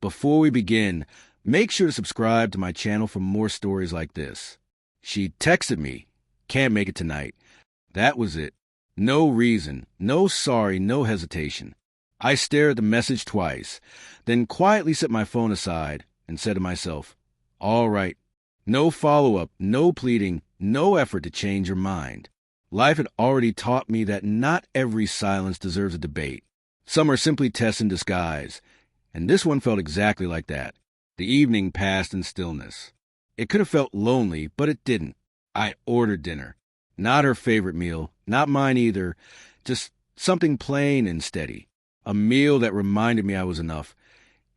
Before we begin, make sure to subscribe to my channel for more stories like this. She texted me, "Can't make it tonight." That was it. No reason, no sorry, no hesitation. I stared at the message twice, then quietly set my phone aside and said to myself, all right. No follow-up, no pleading, no effort to change your mind. Life had already taught me that not every silence deserves a debate. Some are simply tests in disguise, and this one felt exactly like that. The evening passed in stillness. It could have felt lonely, but it didn't. I ordered dinner. Not her favorite meal, not mine either, just something plain and steady. A meal that reminded me I was enough,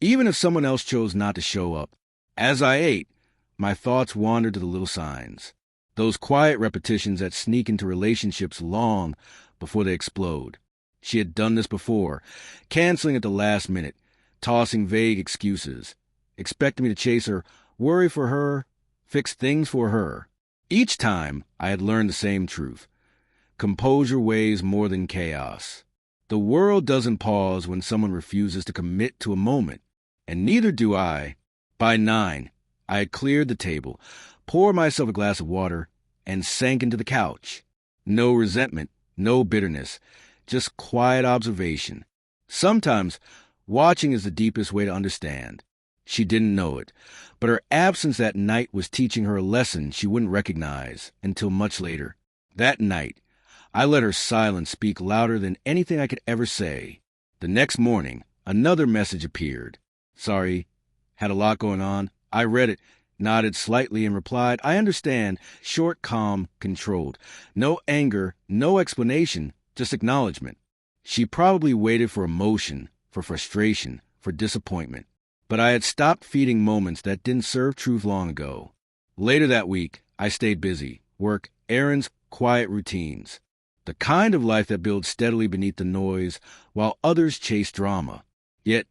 even if someone else chose not to show up. As I ate, my thoughts wandered to the little signs, those quiet repetitions that sneak into relationships long before they explode. She had done this before, canceling at the last minute, tossing vague excuses, expecting me to chase her, worry for her, fix things for her. Each time, I had learned the same truth. Composure weighs more than chaos. The world doesn't pause when someone refuses to commit to a moment, and neither do I. By 9, I had cleared the table, poured myself a glass of water, and sank into the couch. No resentment, no bitterness, just quiet observation. Sometimes, watching is the deepest way to understand. She didn't know it, but her absence that night was teaching her a lesson she wouldn't recognize until much later. That night, I let her silence speak louder than anything I could ever say. The next morning, another message appeared. Sorry, had a lot going on. I read it, nodded slightly, and replied, I understand. Short, calm, controlled. No anger, no explanation, just acknowledgement. She probably waited for emotion, for frustration, for disappointment. But I had stopped feeding moments that didn't serve truth long ago. Later that week, I stayed busy. Work, errands, quiet routines. The kind of life that builds steadily beneath the noise while others chase drama. Yet,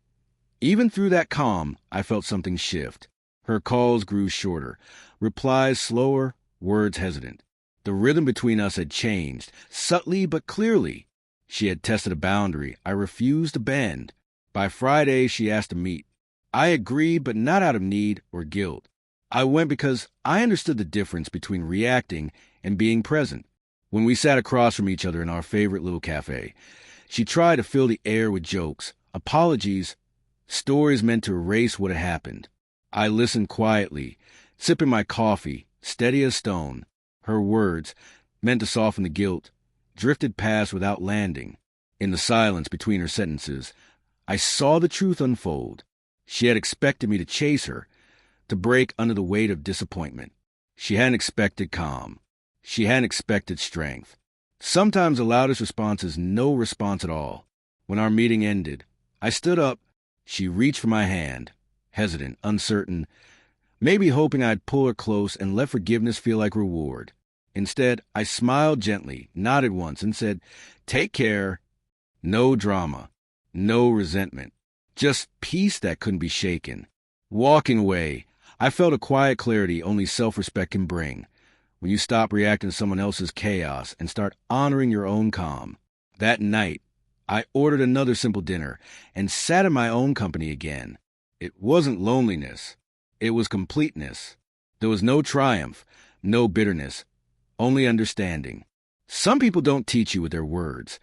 even through that calm, I felt something shift. Her calls grew shorter, replies slower, words hesitant. The rhythm between us had changed, subtly but clearly. She had tested a boundary I refused to bend. By Friday, she asked to meet. I agreed, but not out of need or guilt. I went because I understood the difference between reacting and being present. When we sat across from each other in our favorite little cafe, she tried to fill the air with jokes, apologies, stories meant to erase what had happened. I listened quietly, sipping my coffee, steady as stone. Her words, meant to soften the guilt, drifted past without landing. In the silence between her sentences, I saw the truth unfold. She had expected me to chase her, to break under the weight of disappointment. She hadn't expected calm. She hadn't expected strength. Sometimes the loudest response is no response at all. When our meeting ended, I stood up. She reached for my hand, hesitant, uncertain, maybe hoping I'd pull her close and let forgiveness feel like reward. Instead, I smiled gently, nodded once, and said, "Take care." No drama, no resentment, just peace that couldn't be shaken. Walking away, I felt a quiet clarity only self-respect can bring. When you stop reacting to someone else's chaos and start honoring your own calm. That night, I ordered another simple dinner and sat in my own company again. It wasn't loneliness. It was completeness. There was no triumph, no bitterness, only understanding. Some people don't teach you with their words.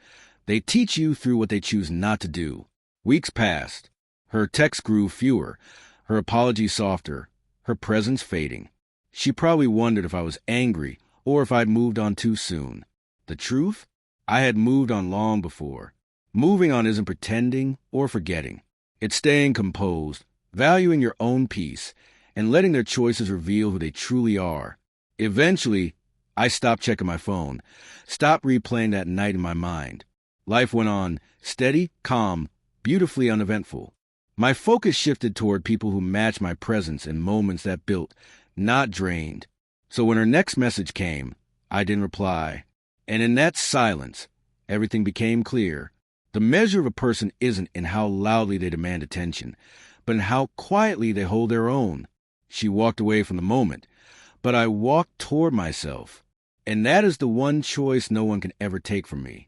They teach you through what they choose not to do. Weeks passed. Her texts grew fewer, her apologies softer, her presence fading. She probably wondered if I was angry or if I'd moved on too soon. The truth? I had moved on long before. Moving on isn't pretending or forgetting. It's staying composed, valuing your own peace, and letting their choices reveal who they truly are. Eventually, I stopped checking my phone, stopped replaying that night in my mind. Life went on, steady, calm, beautifully uneventful. My focus shifted toward people who matched my presence in moments that built, not drained. So when her next message came, I didn't reply. And in that silence, everything became clear. The measure of a person isn't in how loudly they demand attention, but in how quietly they hold their own. She walked away from the moment, but I walked toward myself. And that is the one choice no one can ever take from me.